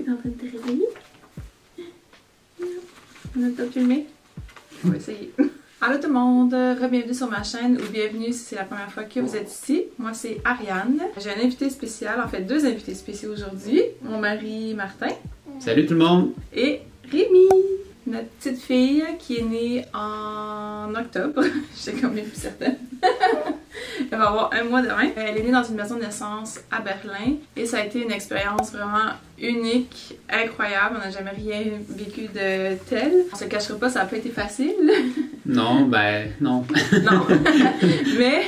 est en train de te réveiller. On a pas filmé? On va essayer. Allô tout le monde, re-bienvenue sur ma chaîne ou bienvenue si c'est la première fois que vous êtes ici. Moi c'est Ariane. J'ai un invité spécial, en fait deux invités spéciaux aujourd'hui. Mon mari Martin. Salut tout le monde! Et Rémi, notre petite fille qui est née en octobre. Je sais quand même plus certaine. Elle va avoir un mois demain. Elle est née dans une maison de naissance à Berlin et ça a été une expérience vraiment unique, incroyable. On n'a jamais rien vécu de tel. On se cachera pas, ça n'a pas été facile. Non, ben non. Non. Mais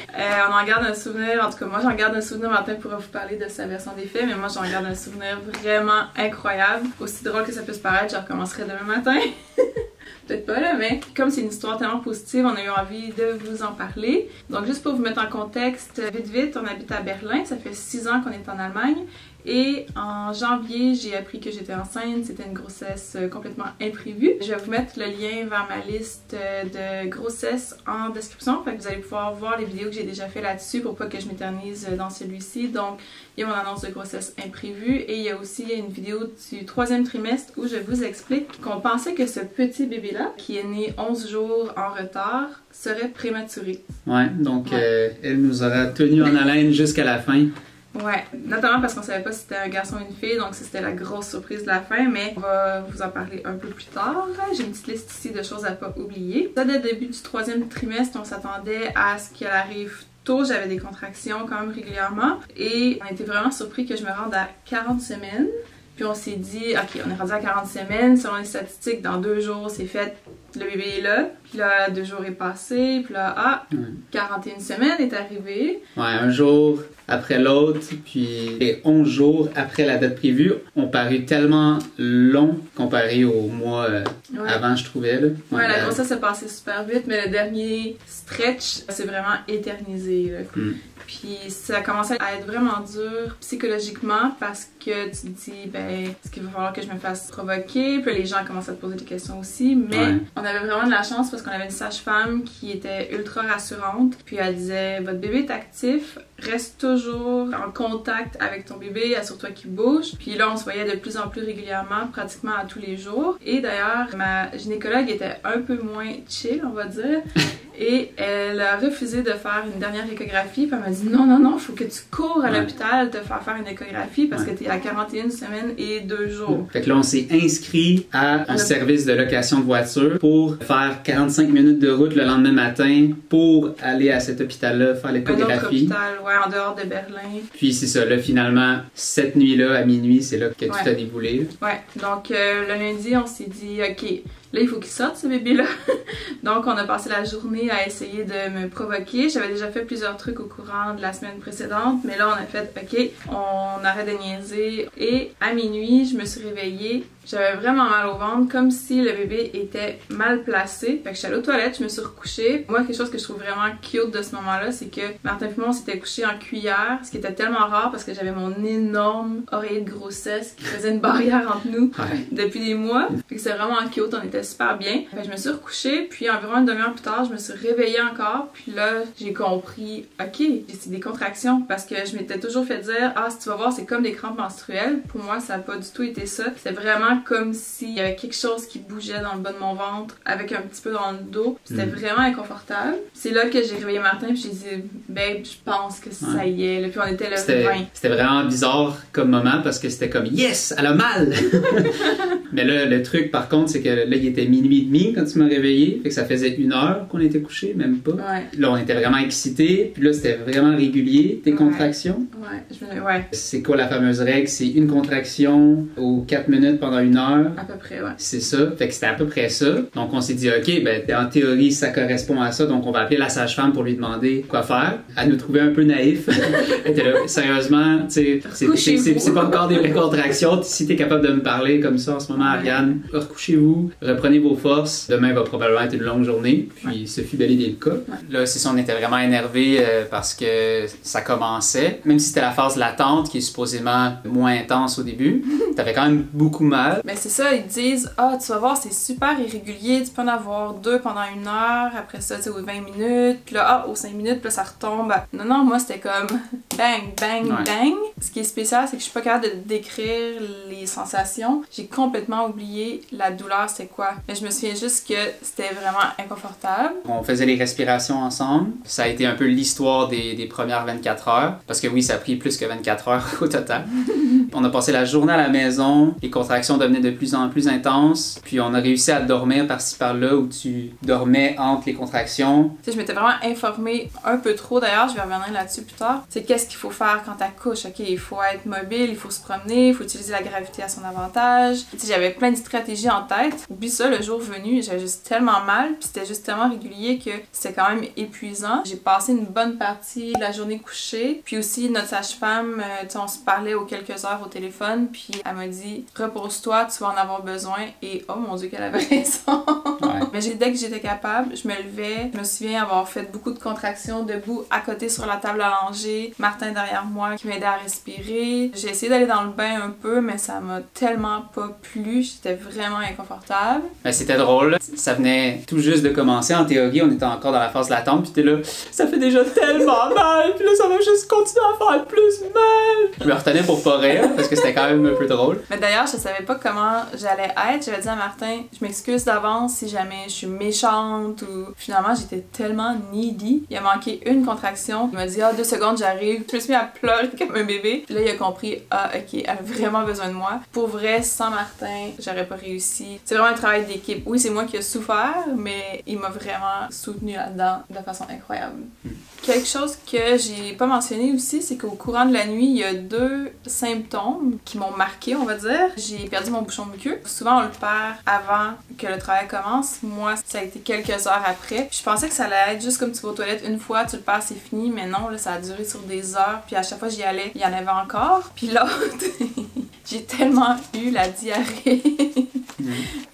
on en garde un souvenir, en tout cas moi j'en garde un souvenir. Martin pourra vous parler de sa version des faits, mais moi j'en garde un souvenir vraiment incroyable. Aussi drôle que ça peut se paraître, je recommencerai demain matin. Peut-être pas là, mais comme c'est une histoire tellement positive, on a eu envie de vous en parler. Donc juste pour vous mettre en contexte, vite, on habite à Berlin, ça fait 6 ans qu'on est en Allemagne. Et en janvier, j'ai appris que j'étais enceinte, c'était une grossesse complètement imprévue. Je vais vous mettre le lien vers ma liste de grossesses en description, fait que vous allez pouvoir voir les vidéos que j'ai déjà fait là-dessus pour pas que je m'éternise dans celui-ci. Donc il y a mon annonce de grossesse imprévue et il y a aussi une vidéo du 3e trimestre où je vous explique qu'on pensait que ce petit bébé-là, qui est né 11 jours en retard, serait prématuré. Ouais, donc elle nous aura tenus en haleine jusqu'à la fin. Ouais, notamment parce qu'on savait pas si c'était un garçon ou une fille, donc c'était la grosse surprise de la fin, mais on va vous en parler un peu plus tard. J'ai une petite liste ici de choses à pas oublier. Ça, dès le début du 3e trimestre, on s'attendait à ce qu'elle arrive tôt. J'avais des contractions quand même régulièrement et on était vraiment surpris que je me rende à 40 semaines. Puis on s'est dit, ok, on est rendu à 40 semaines, selon les statistiques, dans 2 jours c'est fait, le bébé est là. Puis là, 2 jours est passé, puis là, 41 semaines est arrivé. Ouais, un jour après l'autre, puis 11 jours après la date prévue, ont paru tellement longs comparé au mois avant, je trouvais. Là. Ouais, la grossesse s'est passée super vite, mais le dernier stretch, c'est vraiment éternisé. Là. Puis ça a commencé à être vraiment dur psychologiquement parce que tu te dis, ben, est-ce qu'il va falloir que je me fasse provoquer? Puis les gens commencent à te poser des questions aussi. Mais on avait vraiment de la chance parce qu'on avait une sage-femme qui était ultra rassurante. Puis elle disait, votre bébé est actif, reste toujours en contact avec ton bébé, assure-toi qu'il bouge. Puis là, on se voyait de plus en plus régulièrement, pratiquement à tous les jours. Et d'ailleurs, ma gynécologue était un peu moins chill, on va dire. Et elle a refusé de faire une dernière échographie. Puis elle m'a dit non, il faut que tu cours à l'hôpital te faire une échographie parce que tu es à 41 semaines et 2 jours. Fait que là, on s'est inscrit à un service de location de voiture pour faire 45 minutes de route le lendemain matin pour aller à cet hôpital-là faire l'échographie. Un autre hôpital, ouais, en dehors de Berlin. Puis c'est ça, là, finalement, cette nuit-là, à minuit, c'est là que tout a déboulé. Ouais, donc le lundi, on s'est dit, ok, là, il faut qu'il sorte, ce bébé-là. Donc, on a passé la journée à essayer de me provoquer. J'avais déjà fait plusieurs trucs au courant de la semaine précédente, mais là, on a fait, ok, on arrête de niaiser. Et à minuit, je me suis réveillée. J'avais vraiment mal au ventre, comme si le bébé était mal placé. Fait que je suis allée aux toilettes, je me suis recouchée. Moi, quelque chose que je trouve vraiment cute de ce moment-là, c'est que Martin et moi, on s'était couchés en cuillère, ce qui était tellement rare parce que j'avais mon énorme oreiller de grossesse qui faisait une barrière entre nous depuis des mois. Fait que c'est vraiment cute, on était super bien. Fait que je me suis recouchée, puis environ une demi-heure plus tard, je me suis réveillée encore. Puis là, j'ai compris, ok, c'est des contractions parce que je m'étais toujours fait dire, ah, si tu vas voir, c'est comme des crampes menstruelles. Pour moi, ça n'a pas du tout été ça. C'était vraiment comme s'il y avait quelque chose qui bougeait dans le bas de mon ventre avec un petit peu dans le dos. C'était vraiment inconfortable. C'est là que j'ai réveillé Martin puis j'ai dit, babe, je pense que ça y est. Là, puis on était le 20. C'était vraiment bizarre comme moment parce que c'était comme, yes, elle a mal! Mais là, le truc par contre, c'est que là, il était minuit et demi quand tu m'as réveillé. Fait que ça faisait 1 heure qu'on était couchés, même pas. Là, on était vraiment excités. Puis là, c'était vraiment régulier, tes contractions. C'est quoi la fameuse règle? C'est une contraction aux 4 minutes pendant 1 heure. À peu près, c'est ça. Fait que c'était à peu près ça. Donc, on s'est dit, OK, ben, en théorie, ça correspond à ça. Donc, on va appeler la sage-femme pour lui demander quoi faire. Elle nous trouvait un peu naïf. Elle était là, sérieusement, tu sais, c'est pas encore des vraies contractions. Si t'es capable de me parler comme ça en ce moment, Ariane, recouchez-vous, reprenez vos forces. Demain va probablement être une longue journée. Puis, ce fut bel et bien le cas. Là, c'est ça, on était vraiment énervés parce que ça commençait. Même si c'était la phase latente qui est supposément moins intense au début, t'avais quand même beaucoup mal. Mais c'est ça, ils disent, ah, tu vas voir, c'est super irrégulier, tu peux en avoir 2 pendant 1 heure, après ça, tu sais, aux 20 minutes, puis là, aux 5 minutes, puis là, ça retombe. Non, moi, c'était comme bang, bang, bang. ce qui est spécial, c'est que je suis pas capable de décrire les sensations. J'ai complètement oublié la douleur, c'est quoi. Mais je me souviens juste que c'était vraiment inconfortable. On faisait les respirations ensemble. Ça a été un peu l'histoire des premières 24 heures. Parce que oui, ça a pris plus que 24 heures au total. On a passé la journée à la maison. Les contractions devenaient de plus en plus intenses. Puis on a réussi à dormir par-ci par-là où tu dormais entre les contractions. Tu sais, je m'étais vraiment informée un peu trop d'ailleurs, je vais revenir là-dessus plus tard. C'est qu'est-ce qu'il faut faire quand t'accouches, ok? Il faut être mobile, il faut se promener, il faut utiliser la gravité à son avantage. Tu sais, j'avais plein de stratégies en tête. Oublie ça, le jour venu, j'avais juste tellement mal, puis c'était juste tellement régulier que c'était quand même épuisant. J'ai passé une bonne partie de la journée couchée, puis aussi notre sage-femme, tu sais, on se parlait aux quelques heures au téléphone, puis elle m'a dit « Repose-toi, tu vas en avoir besoin. » Et oh mon Dieu, qu'elle avait raison! Ouais. Mais dès que j'étais capable, je me levais. Je me souviens avoir fait beaucoup de contractions debout à côté sur la table allongée. Martin derrière moi qui m'aidait à respirer. J'ai essayé d'aller dans le bain un peu, mais ça m'a tellement pas plu. J'étais vraiment inconfortable. Ben, c'était drôle. Ça venait tout juste de commencer. En théorie, on était encore dans la phase latente. Puis t'es là, ça fait déjà tellement mal. Puis là, ça va juste continuer à faire plus mal. Je me retenais pour pas rire parce que c'était quand même un peu drôle. Mais d'ailleurs, je savais pas comment j'allais être. J'avais dit à Martin, je m'excuse d'avance si jamais je suis méchante ou... Finalement, j'étais tellement needy. Il a manqué une contraction. Il m'a dit, 2 secondes, j'arrive. Je me suis mis à pleurer comme un bébé. Puis là, il a compris, ok, elle a vraiment besoin de moi. Pour vrai, sans Martin, j'aurais pas réussi. C'est vraiment un travail d'équipe. Oui, c'est moi qui ai souffert, mais il m'a vraiment soutenue là-dedans de façon incroyable. Quelque chose que j'ai pas mentionné aussi, c'est qu'au courant de la nuit, il y a 2 symptômes qui m'ont marqué, on va dire. J'ai perdu mon bouchon muqueux. Souvent, on le perd avant que le travail commence. Moi, ça a été quelques heures après. Puis je pensais que ça allait être juste comme tu vas aux toilettes une fois, tu le perds, c'est fini. Mais non, là, ça a duré sur des heures. Puis à chaque fois que j'y allais, il y en avait encore. Puis l'autre, j'ai tellement eu la diarrhée.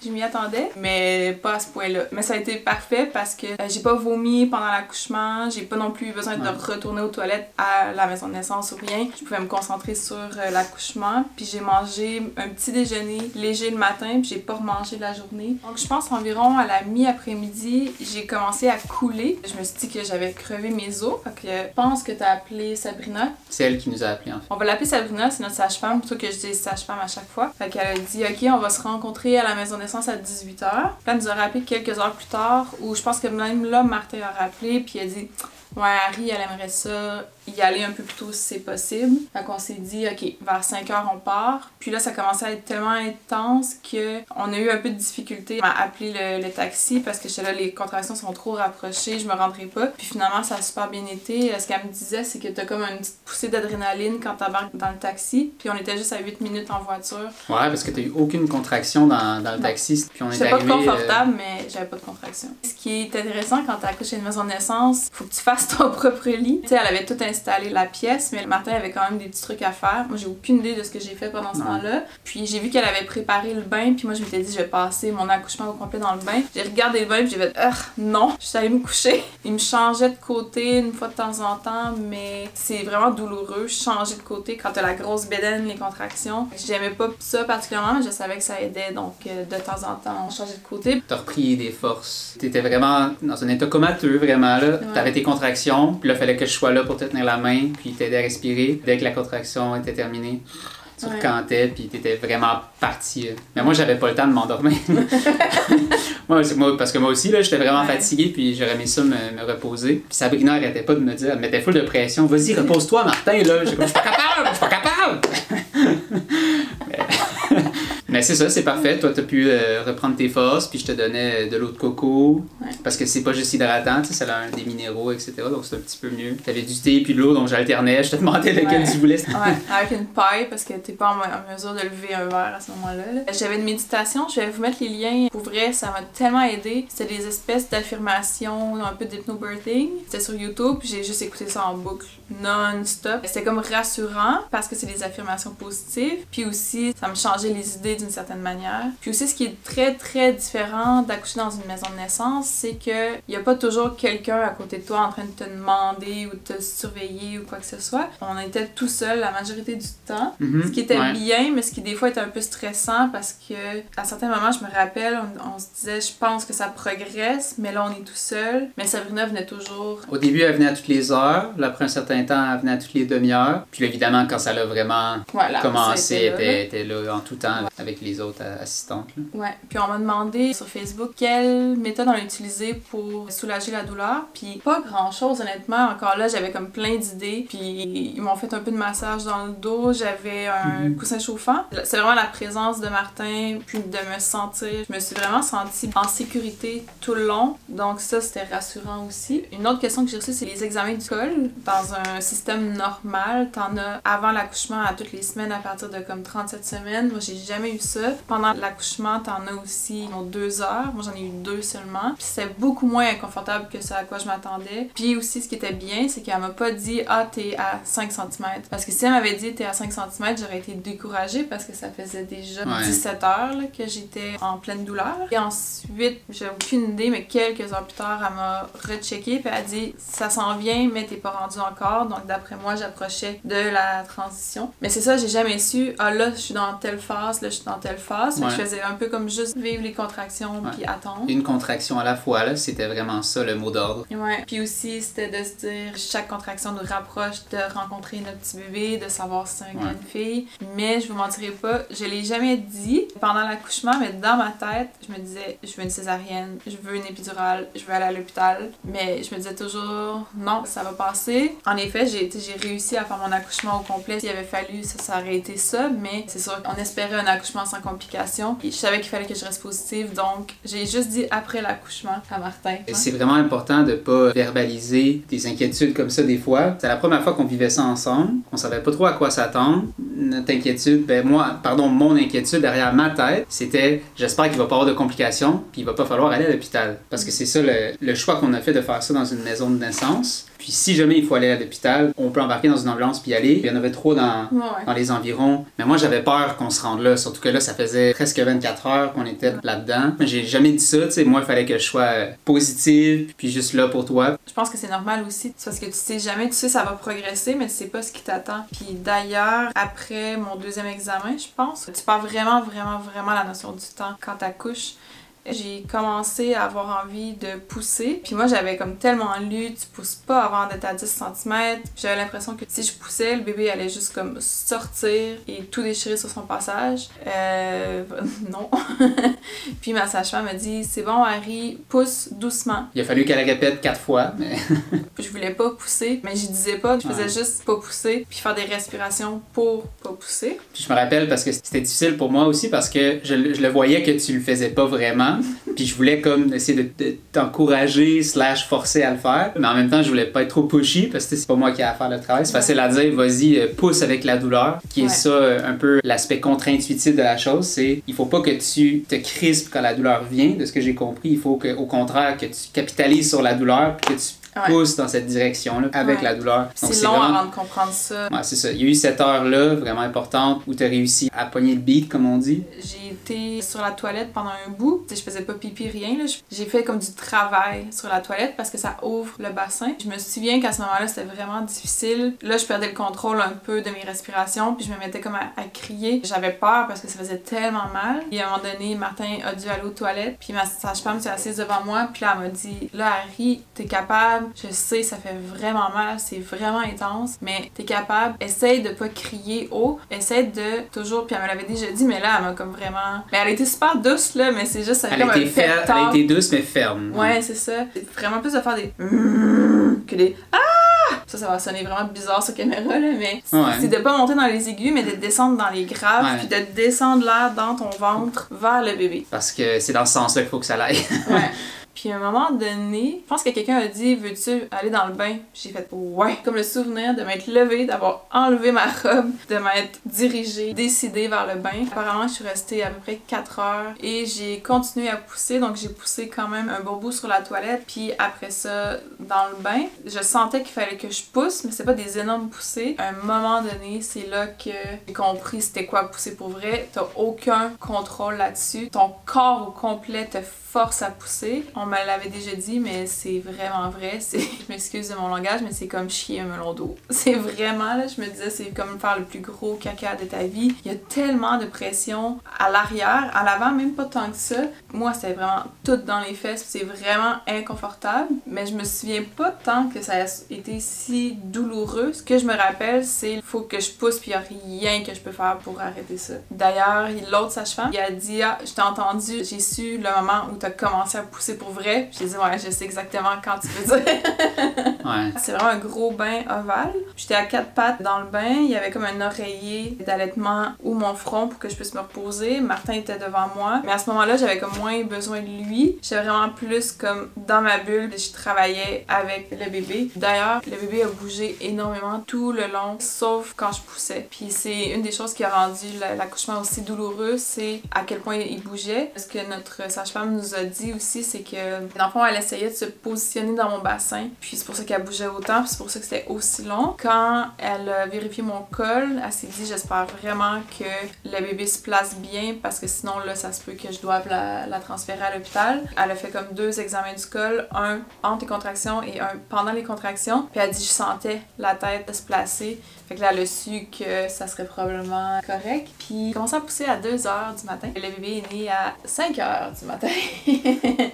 Je m'y attendais, mais pas à ce point-là. Mais ça a été parfait parce que j'ai pas vomi pendant l'accouchement, j'ai pas non plus eu besoin de retourner aux toilettes à la maison de naissance ou rien. Je pouvais me concentrer sur l'accouchement, puis j'ai mangé un petit déjeuner léger le matin, puis j'ai pas remangé la journée. Donc je pense environ à la mi-après-midi, j'ai commencé à couler. Je me suis dit que j'avais crevé mes os, fait que je pense que t'as appelé Sabrina. C'est elle qui nous a appelés en fait. On va l'appeler Sabrina, c'est notre sage-femme, plutôt que je dis sage-femme à chaque fois. Fait qu'elle a dit, ok, on va se rencontrer à la maison de naissance à 18h. Puis elle nous a rappelé quelques heures plus tard, où je pense que même là, Martin a rappelé, puis elle a dit, ouais, Harry, elle aimerait ça y aller un peu plus tôt si c'est possible. Fait qu'on s'est dit, ok, vers 5h on part. Puis là, ça commençait à être tellement intense qu'on a eu un peu de difficulté à appeler le taxi parce que j'étais là, les contractions sont trop rapprochées, je me rendrai pas. Puis finalement, ça a super bien été. Ce qu'elle me disait, c'est que t'as comme une petite poussée d'adrénaline quand t'embarques dans le taxi. Puis on était juste à 8 minutes en voiture. Ouais, parce que t'as eu aucune contraction dans le taxi. Puis on est arrivé... pas confortable, mais j'avais pas de contraction. Ce qui est intéressant quand t'accouches à une maison de naissance, faut que tu fasses ton propre lit. Tu sais, elle avait tout installé la pièce, mais Martin avait quand même des petits trucs à faire. Moi, j'ai aucune idée de ce que j'ai fait pendant ce temps-là. Puis j'ai vu qu'elle avait préparé le bain, puis moi, je m'étais dit, je vais passer mon accouchement au complet dans le bain. J'ai regardé le bain, puis j'ai fait, non, je suis allée me coucher. Il me changeait de côté une fois de temps en temps, mais c'est vraiment douloureux, changer de côté quand t'as la grosse bédaine, les contractions. J'aimais pas ça particulièrement, mais je savais que ça aidait, donc de temps en temps, on changeait de côté. T'as repris des forces. T'étais vraiment dans un état comateux, vraiment, là. Ouais. T'avais tes contractions, puis là, il fallait que je sois là pour te tenir la main, puis t'aider à respirer. Dès que la contraction était terminée, tu recantais, puis t'étais vraiment parti. Mais moi, j'avais pas le temps de m'endormir. Parce que moi aussi, là, j'étais vraiment fatigué, puis j'aurais aimé ça me reposer. Puis Sabrina arrêtait pas de me dire, elle mettait full de pression. Vas-y, repose-toi, Martin, là. J'ai comme, je suis pas capable! Mais c'est ça, c'est parfait. Toi, t'as pu reprendre tes forces, puis je te donnais de l'eau de coco. Ouais. Parce que c'est pas juste hydratant, tu sais, ça a des minéraux, etc. Donc c'est un petit peu mieux. T'avais du thé puis de l'eau, donc j'alternais. Je te demandais lequel tu voulais. Ouais, avec une paille, parce que t'es pas en mesure de lever un verre à ce moment-là. J'avais une méditation, je vais vous mettre les liens. Pour vrai, ça m'a tellement aidé. C'était des espèces d'affirmations, un peu d'hypnobirthing. C'était sur YouTube, puis j'ai juste écouté ça en boucle, non-stop. C'était comme rassurant, parce que c'est des affirmations positives. Puis aussi, ça me changeait les idées d'une certaine manière. Puis aussi, ce qui est très, très différent d'accoucher dans une maison de naissance, c'est que il y a pas toujours quelqu'un à côté de toi en train de te demander ou de te surveiller ou quoi que ce soit. On était tout seul la majorité du temps, ce qui était bien, mais ce qui des fois était un peu stressant parce que à certains moments, je me rappelle, on se disait, je pense que ça progresse, mais là on est tout seul. Mais Sabrina venait toujours. Au début, elle venait à toutes les heures. Là, après un certain temps, elle venait à toutes les demi-heures. Puis là, évidemment, quand ça l'a vraiment commencé, elle était là en tout temps avec les autres assistantes. Là. Ouais. Puis on m'a demandé sur Facebook quelle méthode on a utilisée pour soulager la douleur. Puis pas grand-chose, honnêtement. Encore là, j'avais comme plein d'idées. Puis ils m'ont fait un peu de massage dans le dos. J'avais un coussin chauffant. C'est vraiment la présence de Martin, puis de me sentir. Je me suis vraiment sentie en sécurité tout le long. Donc ça, c'était rassurant aussi. Une autre question que j'ai reçue, c'est les examens du col. Dans un système normal, t'en as avant l'accouchement à toutes les semaines à partir de comme 37 semaines. Moi, j'ai jamais eu ça. Pendant l'accouchement, t'en as aussi 2 heures. Moi, j'en ai eu 2 seulement. Puis c'était beaucoup moins inconfortable que ce à quoi je m'attendais. Puis aussi, ce qui était bien, c'est qu'elle m'a pas dit « Ah, t'es à 5 cm ». Parce que si elle m'avait dit « T'es à 5 cm », j'aurais été découragée parce que ça faisait déjà 17 heures là, que j'étais en pleine douleur. Et ensuite, j'ai aucune idée, mais quelques heures plus tard, elle m'a rechecké puis elle a dit « Ça s'en vient, mais t'es pas rendu encore ». Donc d'après moi, j'approchais de la transition. Mais c'est ça, j'ai jamais su « Ah là, je suis dans telle phase, là, je suis dans telle phase ». Je faisais un peu comme juste vivre les contractions puis attendre. Une contraction à la fois, là, c'était vraiment ça le mot d'ordre. Ouais. Puis aussi, c'était de se dire chaque contraction nous rapproche de rencontrer notre petit bébé, de savoir si c'est un gars ou une fille. Mais je vous mentirai pas, je l'ai jamais dit pendant l'accouchement, mais dans ma tête, je me disais je veux une césarienne, je veux une épidurale, je veux aller à l'hôpital. Mais je me disais toujours non, ça va passer. En effet, j'ai réussi à faire mon accouchement au complet. S'il avait fallu, ça aurait été ça, mais c'est sûr qu'on espérait un accouchement sans complications. Puis je savais qu'il fallait que je reste positive, donc j'ai juste dit après l'accouchement à Martin. C'est vraiment important de pas verbaliser des inquiétudes comme ça des fois. C'est la première fois qu'on vivait ça ensemble. On savait pas trop à quoi s'attendre. Notre inquiétude, mon inquiétude derrière ma tête, c'était j'espère qu'il va pas avoir de complications, puis il va pas falloir aller à l'hôpital. Parce que c'est ça le choix qu'on a fait de faire ça dans une maison de naissance. Puis si jamais il faut aller à l'hôpital, on peut embarquer dans une ambulance puis y aller. Il y en avait 3 dans les environs. Mais moi, j'avais peur qu'on se rende là. Surtout que là, ça faisait presque 24 heures qu'on était là-dedans. Mais j'ai jamais dit ça, tu sais. Moi, il fallait que je sois positive puis juste là pour toi. Je pense que c'est normal aussi. Parce que tu sais jamais, tu sais ça va progresser, mais tu sais pas ce qui t'attend. Puis d'ailleurs, après mon 2e examen, je pense, tu perds vraiment la notion du temps quand t'accouches. J'ai commencé à avoir envie de pousser. Puis moi, j'avais comme tellement lu, tu pousses pas avant d'être à 10 cm. J'avais l'impression que si je poussais, le bébé allait juste comme sortir et tout déchirer sur son passage. Non. Puis ma sage-femme m'a dit, c'est bon, Harry, pousse doucement. Il a fallu qu'elle répète 4 fois, mais... Je voulais pas pousser, mais j'y disais pas. Je faisais juste pas pousser, puis faire des respirations pour pas pousser. Puis je me rappelle parce que c'était difficile pour moi aussi parce que je le voyais que tu le faisais pas vraiment. Puis je voulais comme essayer de t'encourager / forcer à le faire. Mais en même temps, je voulais pas être trop pushy parce que c'est pas moi qui ai à faire le travail. C'est facile à dire, vas-y, pousse avec la douleur. Qui est ça, un peu l'aspect contre-intuitif de la chose. C'est, il faut pas que tu te crispes quand la douleur vient. De ce que j'ai compris, il faut qu'au contraire, que tu capitalises sur la douleur puis que tu pousse dans cette direction-là avec la douleur. C'est long vraiment... avant de comprendre ça. Ouais, c'est ça. Il y a eu cette heure-là vraiment importante où tu as réussi à pogner le beat, comme on dit. J'ai été sur la toilette pendant un bout. Je faisais pas pipi, rien. Là. J'ai fait comme du travail sur la toilette parce que ça ouvre le bassin. Je me souviens qu'à ce moment-là, c'était vraiment difficile. Là, je perdais le contrôle un peu de mes respirations puis je me mettais comme à crier. J'avais peur parce que ça faisait tellement mal. Et à un moment donné, Martin a dû aller aux toilettes puis ma sage-femme s'est assise devant moi puis là, elle m'a dit « Là, Harry, t'es capable. Je sais, ça fait vraiment mal, c'est vraiment intense, mais t'es capable. Essaye de pas crier haut. Essaye de toujours... » Puis elle me l'avait déjà dit, mais là, elle m'a comme vraiment... Mais elle a été super douce, là, mais c'est juste... Ça elle a été douce, mais ferme. Ouais, c'est ça. C'est vraiment plus de faire des... que des... Ça va sonner vraiment bizarre sur caméra, là, mais c'est de pas monter dans les aigus, mais de descendre dans les graves, puis de descendre l'air dans ton ventre vers le bébé. Parce que c'est dans ce sens-là qu'il faut que ça aille. Ouais. Puis à un moment donné, je pense que quelqu'un a dit « Veux-tu aller dans le bain? » J'ai fait « Ouais! » Comme le souvenir de m'être levée, d'avoir enlevé ma robe, de m'être dirigée, décidée vers le bain. Apparemment, je suis restée à peu près 4 heures et j'ai continué à pousser. Donc j'ai poussé quand même un bon bout sur la toilette. Puis après ça, dans le bain, je sentais qu'il fallait que je pousse, mais c'est pas des énormes poussées. À un moment donné, c'est là que j'ai compris c'était quoi pousser pour vrai. T'as aucun contrôle là-dessus. Ton corps au complet te force à pousser. On On me l'avait déjà dit, mais c'est vraiment vrai. Je m'excuse de mon langage, mais c'est comme chier un melon d'eau. C'est vraiment, là, je me disais, c'est comme faire le plus gros caca de ta vie. Il y a tellement de pression à l'arrière, à l'avant, même pas tant que ça. Moi, c'était vraiment tout dans les fesses, c'est vraiment inconfortable, mais je me souviens pas tant que ça a été si douloureux. Ce que je me rappelle, c'est qu'il faut que je pousse, puis il y a rien que je peux faire pour arrêter ça. D'ailleurs, l'autre sage-femme, il a dit « Ah, je t'ai entendu, j'ai su le moment où t'as commencé à pousser pour vrai. » J'ai dit « Ouais, je sais exactement quand tu veux dire. » Ouais. C'est vraiment un gros bain ovale. J'étais à 4 pattes dans le bain, il y avait comme un oreiller d'allaitement ou mon front pour que je puisse me reposer. Martin était devant moi, mais à ce moment-là, j'avais comme moins besoin de lui. J'étais vraiment plus comme dans ma bulle, je travaillais avec le bébé. D'ailleurs, le bébé a bougé énormément tout le long, sauf quand je poussais. Puis c'est une des choses qui a rendu l'accouchement aussi douloureux, c'est à quel point il bougeait. Ce que notre sage-femme nous a dit aussi, c'est que dans le fond, elle essayait de se positionner dans mon bassin, puis c'est pour ça qu'elle bougeait autant, puis c'est pour ça que c'était aussi long. Quand elle a vérifié mon col, elle s'est dit j'espère vraiment que le bébé se place bien, parce que sinon là, ça se peut que je doive la transférer à l'hôpital. Elle a fait comme 2 examens du col, un entre les contractions et un pendant les contractions, puis elle a dit je sentais la tête se placer. Fait que là, elle a su que ça serait probablement correct. Puis, il commençait à pousser à 2h du matin. Le bébé est né à 5h du matin.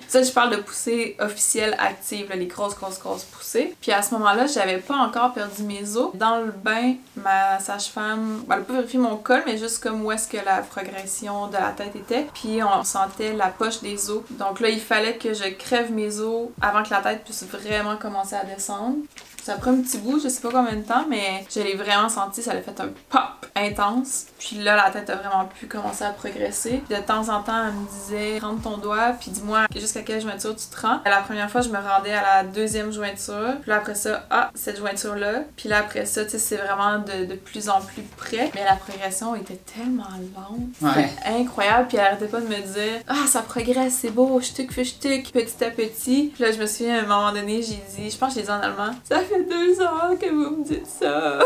Ça, je parle de poussée officielle active, là, les grosses poussées. Puis à ce moment-là, j'avais pas encore perdu mes os. Dans le bain, ma sage-femme, elle a pas vérifié mon col, mais juste comme où est-ce que la progression de la tête était. Puis on sentait la poche des os. Donc là, il fallait que je crève mes os avant que la tête puisse vraiment commencer à descendre. Ça a pris un petit bout, je sais pas combien de temps, mais je l'ai vraiment senti, ça a fait un pop intense. Puis là, la tête a vraiment pu commencer à progresser. Puis de temps en temps, elle me disait « Rentre ton doigt, puis dis-moi jusqu'à quelle jointure tu te rends. » La première fois, je me rendais à la 2e jointure. Puis là, après ça, cette jointure-là. Puis là, après ça, tu sais, c'est vraiment de plus en plus près. Mais la progression était tellement lente. Ouais. C'était incroyable. Puis elle arrêtait pas de me dire « Ah, ça progresse, c'est beau, ch'tuc, ch'tuc, petit à petit. » Puis là, je me souviens, à un moment donné, j'ai dit, je pense que j'ai dit en allemand « Ça fait 2 ans que vous me dites ça. »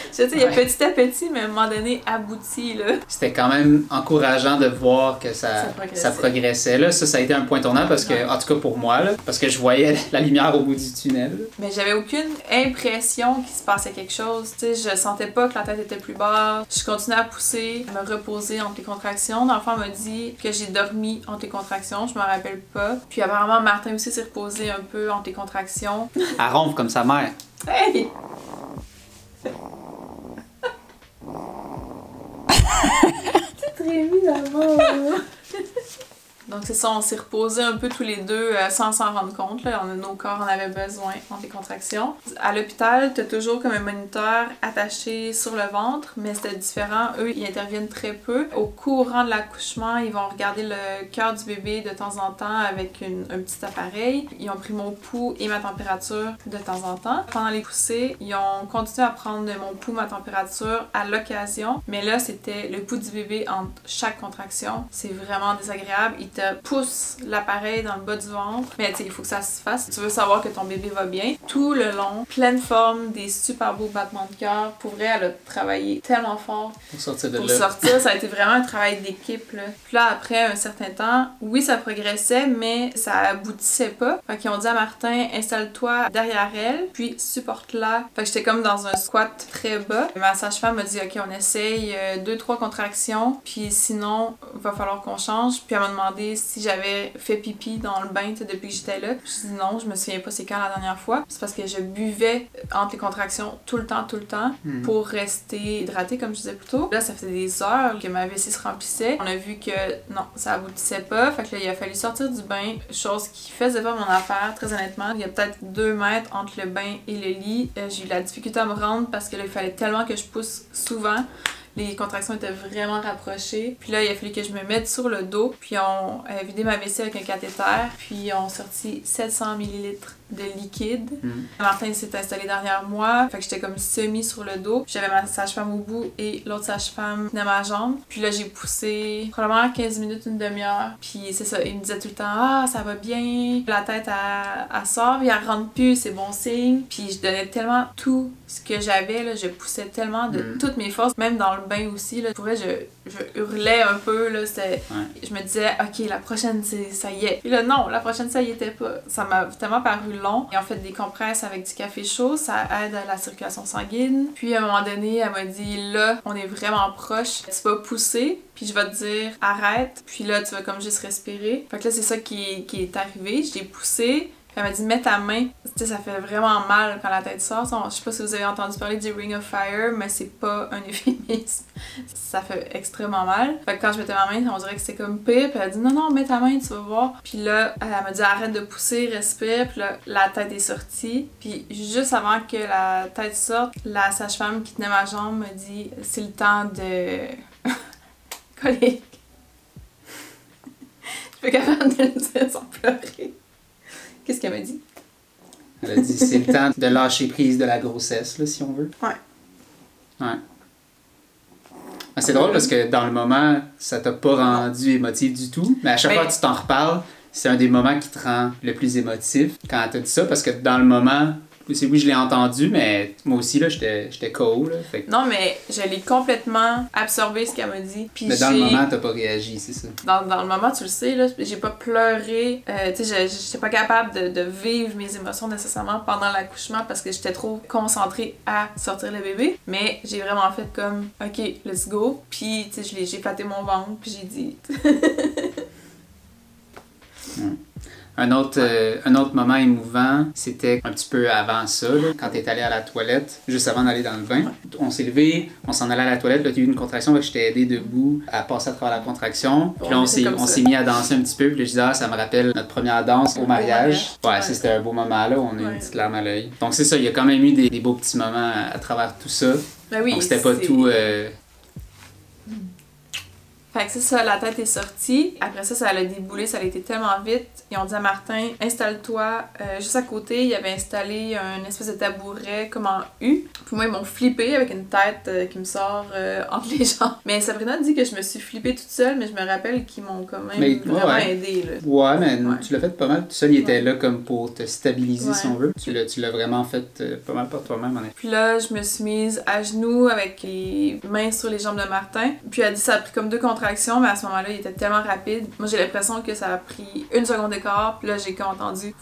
Je sais, il y a petit à petit, mais à un moment donné, abouti, là. C'était quand même encourageant de voir que ça progressait. Là, ça a été un point tournant parce que, en tout cas pour moi, là, parce que je voyais la lumière au bout du tunnel. Mais j'avais aucune impression qu'il se passait quelque chose. Tu sais, je sentais pas que la tête était plus basse. Je continuais à pousser, à me reposer entre les contractions. L'enfant m'a dit que j'ai dormi entre les contractions, je me rappelle pas. Puis apparemment, Martin aussi s'est reposé un peu entre les contractions. Elle ronfle comme sa mère. Hey! C'est très mis d'abord. Donc c'est ça, on s'est reposé un peu tous les deux sans s'en rendre compte. Là. Nos corps en avaient besoin entre les contractions. À l'hôpital, t'as toujours comme un moniteur attaché sur le ventre, mais c'était différent. Eux, ils interviennent très peu. Au courant de l'accouchement, ils vont regarder le cœur du bébé de temps en temps avec un petit appareil. Ils ont pris mon pouls et ma température de temps en temps. Pendant les poussées, ils ont continué à prendre mon pouls, ma température à l'occasion. Mais là, c'était le pouls du bébé entre chaque contraction. C'est vraiment désagréable. Ils te poussent l'appareil dans le bas du ventre. Mais tu sais, il faut que ça se fasse. Tu veux savoir que ton bébé va bien. Tout le long, pleine forme, des super beaux battements de cœur. Pour vrai, elle a travaillé tellement fort pour sortir de là. Pour sortir, ça a été vraiment un travail d'équipe. Là. Puis là, après un certain temps, oui, ça progressait, mais ça aboutissait pas. Fait qu'ils ont dit à Martin, installe-toi derrière elle, puis supporte-la. Fait que j'étais comme dans un squat très bas. Ma sage-femme m'a dit, OK, on essaye 2-3 contractions, puis sinon, il va falloir qu'on change. Puis elle m'a demandé si j'avais fait pipi dans le bain depuis que j'étais là. Je dis non, je me souviens pas c'est quand la dernière fois. C'est parce que je buvais entre les contractions tout le temps, pour rester hydratée, comme je disais plus tôt. Là, ça faisait des heures que ma vessie se remplissait. On a vu que non, ça aboutissait pas. Fait que là, il a fallu sortir du bain, chose qui faisait pas mon affaire, très honnêtement. Il y a peut-être 2 mètres entre le bain et le lit. J'ai eu la difficulté à me rendre parce que là, il fallait tellement que je pousse souvent. Les contractions étaient vraiment rapprochées. Puis là, il a fallu que je me mette sur le dos. Puis on a vidé ma vessie avec un cathéter. Puis on sorti 700 ml de liquide. Martin s'est installé derrière moi, fait que j'étais comme semi sur le dos. J'avais ma sage-femme au bout et l'autre sage-femme tenait ma jambe. Puis là, j'ai poussé probablement 15 minutes, une demi-heure. Puis c'est ça, il me disait tout le temps « Ah, ça va bien, la tête, elle sort, puis elle rentre plus, c'est bon signe. » Puis je donnais tellement tout ce que j'avais, là, je poussais tellement de toutes mes forces, même dans le bain aussi, là. Pour vrai, je hurlais un peu, là, je me disais « Ok, la prochaine, ça y est. » Puis là, non, la prochaine, ça y était pas. Ça m'a tellement paru long. Et en fait, des compresses avec du café chaud, ça aide à la circulation sanguine. Puis à un moment donné, elle m'a dit « Là, on est vraiment proche. Tu vas pousser, puis je vais te dire « Arrête. » Puis là, tu vas comme juste respirer. Fait que là, c'est ça qui est arrivé. J'ai poussé. Elle m'a dit, mets ta main. Tu sais, ça fait vraiment mal quand la tête sort. Je sais pas si vous avez entendu parler du Ring of Fire, mais c'est pas un euphémisme. Ça fait extrêmement mal. Fait que quand je mettais ma main, on dirait que c'était comme pire. Puis elle a dit, non, non, mets ta main, tu vas voir. Puis là, elle m'a dit, arrête de pousser, respire. Puis là, la tête est sortie. Puis juste avant que la tête sorte, la sage-femme qui tenait ma jambe m'a dit, c'est le temps de... colique. Je suis pas capable de le dire sans pleurer. Qu'est-ce qu'elle m'a dit? Elle a dit c'est le temps de lâcher prise de la grossesse, là, si on veut. Ouais. Ouais. Ah, c'est drôle parce que dans le moment, ça t'a pas rendu émotif du tout, mais à chaque fois que tu t'en reparles, c'est un des moments qui te rend le plus émotif quand elle t'a dit ça, parce que dans le moment, oui, je l'ai entendu, mais moi aussi, là, j'étais KO, là. Fait que... Non, mais je l'ai complètement absorbé, ce qu'elle m'a dit. Puis mais dans le moment, t'as pas réagi, c'est ça? Dans le moment, tu le sais, là, j'ai pas pleuré. Tu sais, j'étais pas capable de vivre mes émotions nécessairement pendant l'accouchement parce que j'étais trop concentrée à sortir le bébé. Mais j'ai vraiment fait comme, OK, let's go. Puis, tu sais, j'ai flatté mon ventre, puis j'ai dit... Un autre moment émouvant, c'était un petit peu avant ça, là, quand t'es allé à la toilette, juste avant d'aller dans le bain. On s'est levé, on s'en allait à la toilette, là, t'as eu une contraction, là, je t'ai aidé debout à passer à travers la contraction. Puis là, on s'est mis à danser un petit peu, puis là, je disais, ah, ça me rappelle notre première danse au mariage. Ouais, ça, c'était un beau moment, là, on a eu une petite larme à l'œil. Donc c'est ça, il y a quand même eu des beaux petits moments à travers tout ça. Ben oui, donc c'était pas tout... Fait que c'est ça, la tête est sortie. Après ça, ça a déboulé, ça a été tellement vite. Ils ont dit à Martin, installe-toi. Juste à côté, il avait installé un espèce de tabouret comme en U. Puis moi, ils m'ont flippé avec une tête qui me sort entre les jambes. Mais Sabrina dit que je me suis flippée toute seule, mais je me rappelle qu'ils m'ont quand même vraiment aidé. Là. Ouais, mais tu l'as fait pas mal tout seul. Il était là comme pour te stabiliser, si on veut. Tu l'as vraiment fait pas mal par toi-même, en effet. Puis là, je me suis mise à genoux avec les mains sur les jambes de Martin. Puis elle a dit que ça a pris comme 2 contractions, mais à ce moment-là, il était tellement rapide. Moi, j'ai l'impression que ça a pris 1 seconde d'écart. Puis là, j'ai entendu...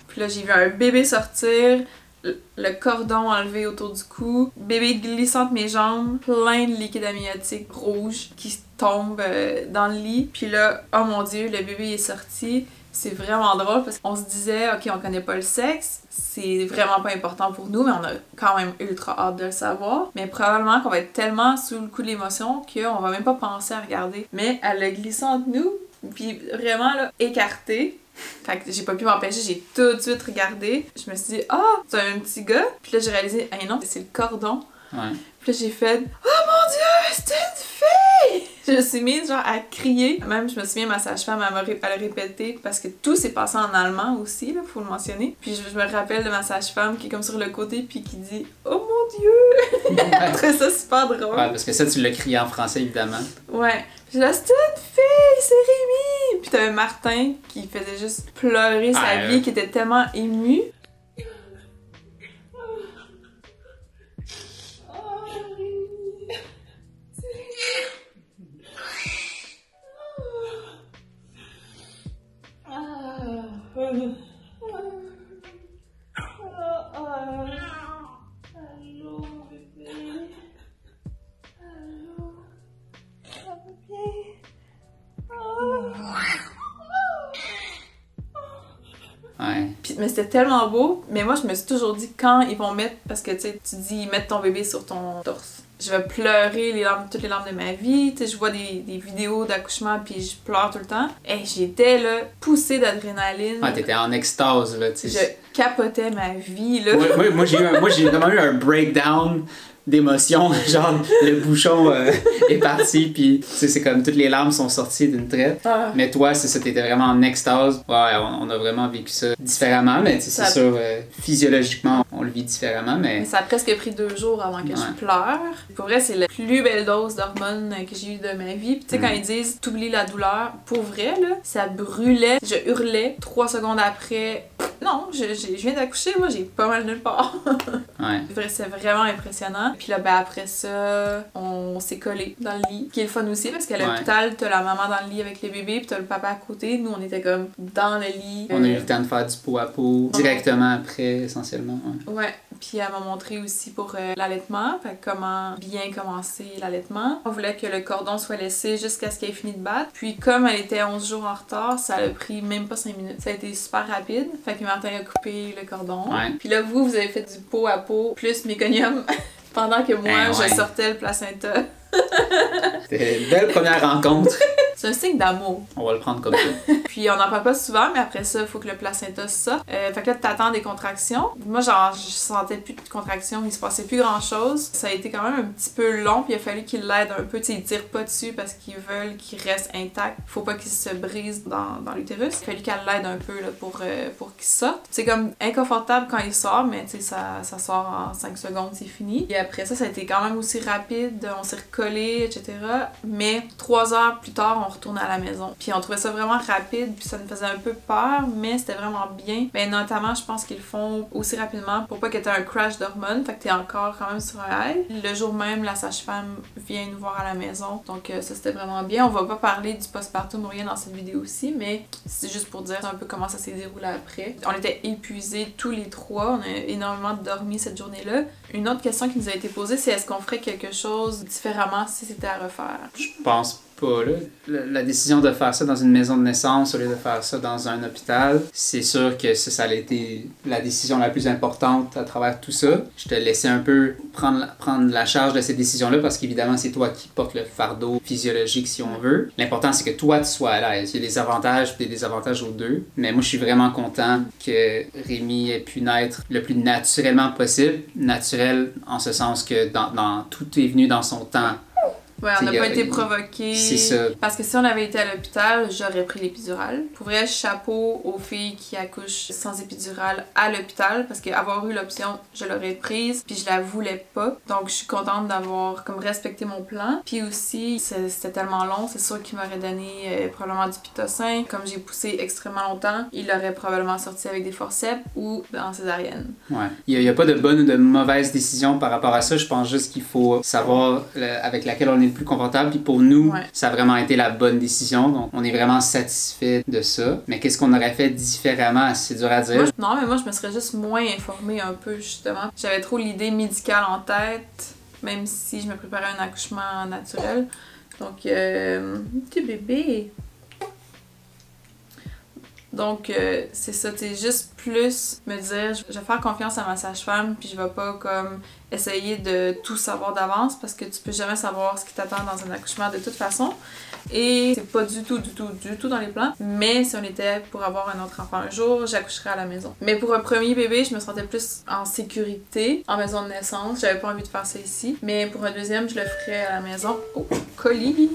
Puis là, j'ai vu un bébé sortir, le cordon enlevé autour du cou, bébé glissant de mes jambes, plein de liquide amniotique rouge qui tombe dans le lit. Puis là, oh mon Dieu, le bébé est sorti. C'est vraiment drôle parce qu'on se disait, OK, on connaît pas le sexe, c'est vraiment pas important pour nous, mais on a quand même ultra hâte de le savoir. Mais probablement qu'on va être tellement sous le coup de l'émotion qu'on va même pas penser à regarder. Mais elle a glissé entre nous, puis vraiment là, écarté. Fait que j'ai pas pu m'empêcher, j'ai tout de suite regardé. Je me suis dit, ah, c'est un petit gars. Puis là, j'ai réalisé, hey non, c'est le cordon. Ouais. Puis là, j'ai fait, oh mon Dieu, c'est une fille! Je me suis mise genre à crier. Même, je me souviens, ma sage-femme, elle a répété parce que tout s'est passé en allemand aussi, là, faut le mentionner. Puis je me rappelle de ma sage-femme qui est comme sur le côté puis qui dit, oh mon Dieu! Elle trouvait ça super drôle. Ouais, parce que ça, tu l'as crié en français, évidemment. Ouais. Puis là, c'est une fille, c'est Rémi! Puis t'avais Martin qui faisait juste pleurer sa vie, qui était tellement ému. Ouais. Mais c'était tellement beau, mais moi je me suis toujours dit quand ils vont mettre, parce que tu sais, tu dis ils mettent ton bébé sur ton torse. Je vais pleurer toutes les larmes de ma vie, tu sais, je vois des vidéos d'accouchement puis je pleure tout le temps. Et j'étais là, poussée d'adrénaline. Ouais, t'étais en extase, là, tu sais. Je capotais ma vie, là. Moi j'ai vraiment eu un breakdown d'émotion, genre le bouchon est parti, puis c'est comme toutes les larmes sont sorties d'une traite. Ah. Mais toi, c'est ça, t'étais vraiment en extase. Ouais, on a vraiment vécu ça différemment, mais c'est sûr, physiologiquement, on le vit différemment, mais ça a presque pris 2 jours avant que je pleure. Pour vrai, c'est la plus belle dose d'hormones que j'ai eue de ma vie. Puis tu sais, quand ils disent « t'oublies la douleur », pour vrai, là, ça brûlait, je hurlais. 3 secondes après, non, je viens d'accoucher, moi j'ai pas mal nulle part. Ouais. C'est vraiment impressionnant. Puis là, ben après ça, on s'est collés dans le lit. Qui est le fun aussi parce qu'à l'hôpital, t'as la maman dans le lit avec les bébés, puis t'as le papa à côté. Nous, on était comme dans le lit. On a eu le temps de faire du pot à pot directement après, essentiellement. Ouais. Puis elle m'a montré aussi pour l'allaitement, fait comment bien commencer l'allaitement. On voulait que le cordon soit laissé jusqu'à ce qu'elle ait fini de battre. Puis comme elle était 11 jours en retard, ça a pris même pas 5 minutes. Ça a été super rapide. Fait que Martin a coupé le cordon. Ouais. Puis là, vous avez fait du pot à pot plus méconium pendant que moi, je sortais le placenta. C'était une belle première rencontre. C'est un signe d'amour. On va le prendre comme ça. Puis on n'en parle pas souvent, mais après ça, il faut que le placenta sorte. Fait que là, t'attends des contractions. Moi, genre, je sentais plus de contractions, il se passait plus grand-chose. Ça a été quand même un petit peu long, puis il a fallu qu'ils l'aident un peu. Tu sais, ils tirent pas dessus parce qu'ils veulent qu'il reste intact. Faut pas qu'il se brise dans l'utérus. Il a fallu qu'elle l'aide un peu là, pour qu'il sorte. C'est comme inconfortable quand il sort, mais tu sais, ça sort en 5 secondes, c'est fini. Et après ça, ça a été quand même aussi rapide. On s'est recollés, etc. Mais 3 heures plus tard, on retourne à la maison. Puis on trouvait ça vraiment rapide, puis ça nous faisait un peu peur, mais c'était vraiment bien. Ben notamment, je pense qu'ils le font aussi rapidement pour pas que t'aies un crash d'hormones, fait que t'es encore quand même sur un high. Le jour même, la sage-femme vient nous voir à la maison, donc ça c'était vraiment bien. On va pas parler du postpartum ou rien dans cette vidéo aussi, mais c'est juste pour dire un peu comment ça s'est déroulé après. On était épuisés tous les 3, on a énormément dormi cette journée-là. Une autre question qui nous a été posée, c'est est-ce qu'on ferait quelque chose différemment si c'était à refaire? Je pense pas, là. La décision de faire ça dans une maison de naissance au lieu de faire ça dans un hôpital, c'est sûr que ça a été la décision la plus importante à travers tout ça. Je te laissais un peu prendre la charge de ces décisions-là parce qu'évidemment, c'est toi qui portes le fardeau physiologique si on veut. L'important, c'est que toi, tu sois à l'aise. Il y a des avantages et des désavantages aux deux. Mais moi, je suis vraiment content que Rémi ait pu naître le plus naturellement possible. Naturel en ce sens que tout est venu dans son temps. Ouais, on n'a pas été provoqué. C'est ça. Parce que si on avait été à l'hôpital, j'aurais pris l'épidurale. Pour vrai, chapeau aux filles qui accouchent sans épidurale à l'hôpital, parce qu'avoir eu l'option, je l'aurais prise, puis je la voulais pas. Donc, je suis contente d'avoir comme respecté mon plan. Puis aussi, c'était tellement long, c'est sûr qu'il m'aurait donné probablement du pitocin. Comme j'ai poussé extrêmement longtemps, il l'aurait probablement sorti avec des forceps ou en césarienne. Ouais. Il n'y a pas de bonne ou de mauvaise décision par rapport à ça. Je pense juste qu'il faut savoir avec laquelle on est le plus confortable. Puis pour nous, ça a vraiment été la bonne décision. Donc, on est vraiment satisfait de ça. Mais qu'est-ce qu'on aurait fait différemment? C'est dur à dire. Non, mais moi, je me serais juste moins informée un peu, justement. J'avais trop l'idée médicale en tête, même si je me préparais à un accouchement naturel. Donc, petit bébé. Donc, c'est ça, tu sais, juste plus me dire, je vais faire confiance à ma sage-femme, puis je vais pas comme essayer de tout savoir d'avance parce que tu peux jamais savoir ce qui t'attend dans un accouchement de toute façon. Et c'est pas du tout dans les plans. Mais si on était pour avoir un autre enfant un jour, j'accoucherais à la maison. Mais pour un premier bébé, je me sentais plus en sécurité en maison de naissance. J'avais pas envie de faire ça ici. Mais pour un deuxième, je le ferais à la maison. Oh, colis!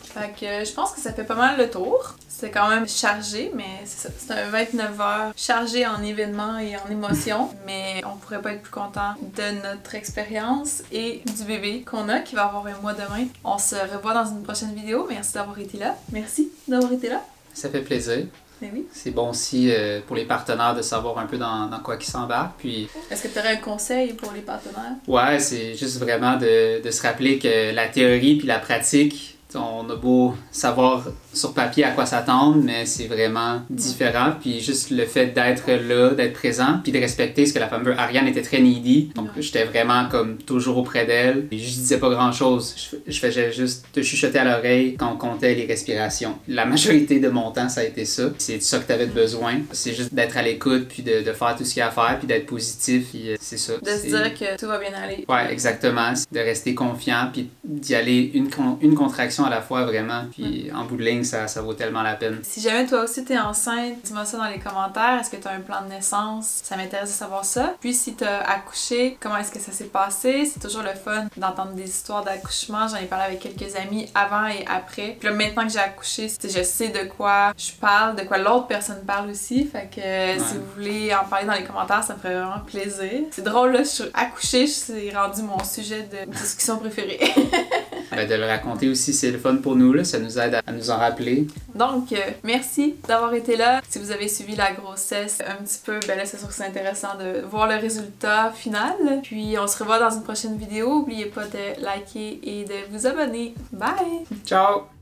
Fait que je pense que ça fait pas mal le tour. C'est quand même chargé, mais c'est ça. C'est un 29 heures chargé en événements et en émotions. Mais on pourrait pas être plus content de notre expérience et du bébé qu'on a, qui va avoir un mois demain. On se revoit dans une prochaine vidéo. Merci d'avoir été là. Merci d'avoir été là. Ça fait plaisir. Mais oui. C'est bon aussi pour les partenaires de savoir un peu dans quoi ils s'embarquent. Puis... Est-ce que tu aurais un conseil pour les partenaires? Ouais, c'est juste vraiment de se rappeler que la théorie puis la pratique, on a beau savoir sur papier à quoi s'attendre, mais c'est vraiment différent. Puis juste le fait d'être là, d'être présent, puis de respecter ce que la femme veut. Ariane était très needy, donc j'étais vraiment comme toujours auprès d'elle. Et je disais pas grand-chose. Je faisais juste te chuchoter à l'oreille quand on comptait les respirations. La majorité de mon temps, ça a été ça. C'est ça que t'avais besoin. C'est juste d'être à l'écoute, puis de faire tout ce qu'il y a à faire, puis d'être positif. Puis c'est ça. De se dire que tout va bien aller. Ouais, exactement. De rester confiant, puis d'y aller une contraction réactions à la fois, vraiment. Puis en bout de ligne, ça vaut tellement la peine. Si jamais toi aussi t'es enceinte, dis-moi ça dans les commentaires. Est-ce que t'as un plan de naissance? Ça m'intéresse de savoir ça. Puis si t'as accouché, comment est-ce que ça s'est passé? C'est toujours le fun d'entendre des histoires d'accouchement. J'en ai parlé avec quelques amis avant et après. Puis là, maintenant que j'ai accouché, je sais de quoi je parle, de quoi l'autre personne parle aussi. Fait que si vous voulez en parler dans les commentaires, ça me ferait vraiment plaisir. C'est drôle, là, je suis accouchée, c'est rendu mon sujet de discussion préféré. De le raconter aussi, c'est le fun pour nous, là. Ça nous aide à nous en rappeler. Donc, merci d'avoir été là. Si vous avez suivi la grossesse un petit peu, ben là, c'est sûr que c'est intéressant de voir le résultat final. Puis, on se revoit dans une prochaine vidéo. N'oubliez pas de liker et de vous abonner. Bye! Ciao!